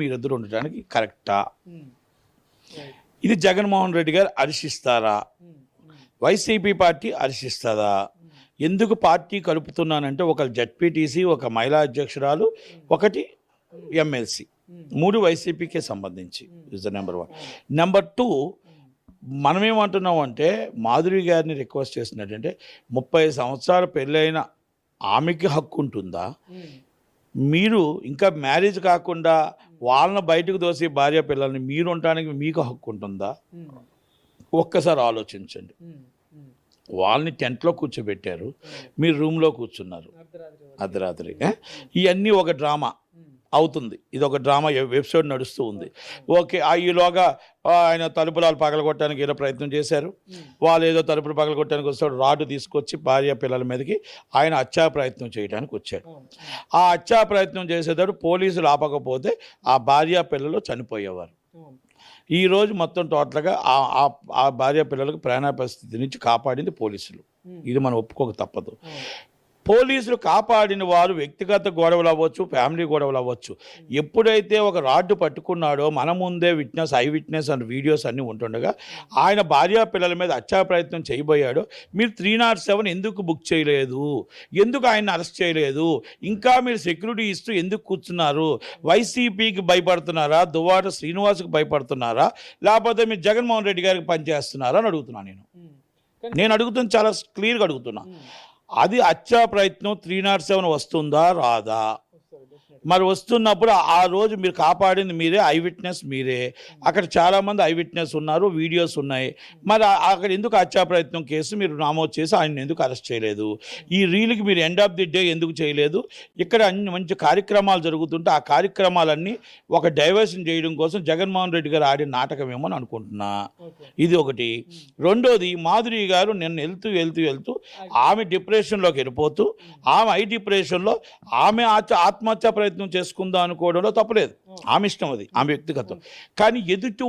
మీరిద్దరు ఉండడానికి కరెక్టా? ఇది జగన్మోహన్ రెడ్డి గారు హర్షిస్తారా? YCP party హర్షిస్తుందా? ఎందుకు పార్టీ కలుపుతున్నానంటే ఒక జడ్పీటీసీ, ఒక మహిళా అధ్యక్షురాలు, ఒకటి ఎమ్మెల్సీ, 3 వైసీపీకే సంబంధించి. Is the number 1. నెంబర్ 2, మనమేమంటున్నాం అంటే మాధురి గారిని రిక్వెస్ట్ చేసినట్టంటే 30 సంవత్సరాల పెళ్ళైన ఆమెకి హక్కు ఉంటుందా? మీరు ఇంకా మ్యారేజ్ కాకుండా వాళ్ళని బయటకు దోసి భార్య పిల్లల్ని మీరు ఉండటానికి మీకు హక్కు ఉంటుందా? ఒక్కసారి ఆలోచించండి. వాళ్ళని టెంట్లో కూర్చోబెట్టారు, మీరు రూమ్లో కూర్చున్నారు అర్ధరాత్రి. ఇవన్నీ ఒక డ్రామా అవుతుంది. ఇది ఒక డ్రామా ఎపిసోడ్ నడుస్తూ ఉంది. ఓకే, ఈలోగా ఆయన తలుపులాలు పగలగొట్టడానికి ఏదో ప్రయత్నం చేశారు. వాళ్ళు ఏదో తలుపులు పగలగొట్టడానికి వస్తాడు, రాడ్డు తీసుకొచ్చి భార్య పిల్లల మీదకి ఆయన హత్యా ప్రయత్నం చేయడానికి వచ్చాడు. ఆ హత్యా ప్రయత్నం చేసేటప్పుడు పోలీసులు ఆపకపోతే ఆ భార్య పిల్లలు చనిపోయేవారు. ఈరోజు మొత్తం టోటల్గా ఆ భార్య పిల్లలకు ప్రాణ పరిస్థితి నుంచి కాపాడింది పోలీసులు. ఇది మనం ఒప్పుకోక తప్పదు. పోలీసులు కాపాడిన వారు వ్యక్తిగత గొడవలు అవ్వచ్చు, ఫ్యామిలీ గొడవలు అవ్వచ్చు. ఎప్పుడైతే ఒక రాడ్డు పట్టుకున్నాడో మన ముందే ఐ విట్నెస్ అండ్ వీడియోస్ అన్నీ ఉంటుండగా ఆయన భార్యా పిల్లల మీద హత్యా ప్రయత్నం చేయబోయాడో మీరు 307 ఎందుకు బుక్ చేయలేదు? ఎందుకు ఆయన అరెస్ట్ చేయలేదు? ఇంకా మీరు సెక్యూరిటీ ఇస్తూ ఎందుకు కూర్చున్నారు? వైసీపీకి భయపడుతున్నారా? దువ్వాడ శ్రీనివాస్కి భయపడుతున్నారా? లేకపోతే మీరు జగన్మోహన్ రెడ్డి గారికి పనిచేస్తున్నారా అని అడుగుతున్నాను. నేను అడుగుతుంది చాలా క్లియర్గా అడుగుతున్నా. అది హత్యా ప్రయత్నం 307 వస్తుందా రాదా? మరి వస్తున్నప్పుడు ఆ రోజు మీరు కాపాడింది మీరే, ఐ విట్నెస్ మీరే. అక్కడ చాలామంది ఐ విట్నెస్ ఉన్నారు, వీడియోస్ ఉన్నాయి. మరి అక్కడ ఎందుకు హత్యా ప్రయత్నం కేసు మీరు నమోదు చేసి ఆయన ఎందుకు అరెస్ట్ చేయలేదు? ఈ రీల్కి మీరు ఎండ్ ఆఫ్ ది డే ఎందుకు చేయలేదు? ఇక్కడ అన్ని మంచి కార్యక్రమాలు జరుగుతుంటే ఆ కార్యక్రమాలన్నీ ఒక డైవర్షన్ చేయడం కోసం జగన్మోహన్ రెడ్డి గారు ఆడిన నాటకమేమో అని అనుకుంటున్నా. ఇది ఒకటి. రెండోది, మాధురి గారు నిన్న వెళ్తూ ఆమె డిప్రెషన్లోకి వెళ్ళిపోతూ ఆమె డిప్రెషన్లో ఆమె ఆత్మహత్య ప్రయత్నం చేసుకుందా అనుకోవడంలో తప్పలేదు. ఆమె ఇష్టం, అది ఆమె వ్యక్తిగతం. కానీ ఎదుటి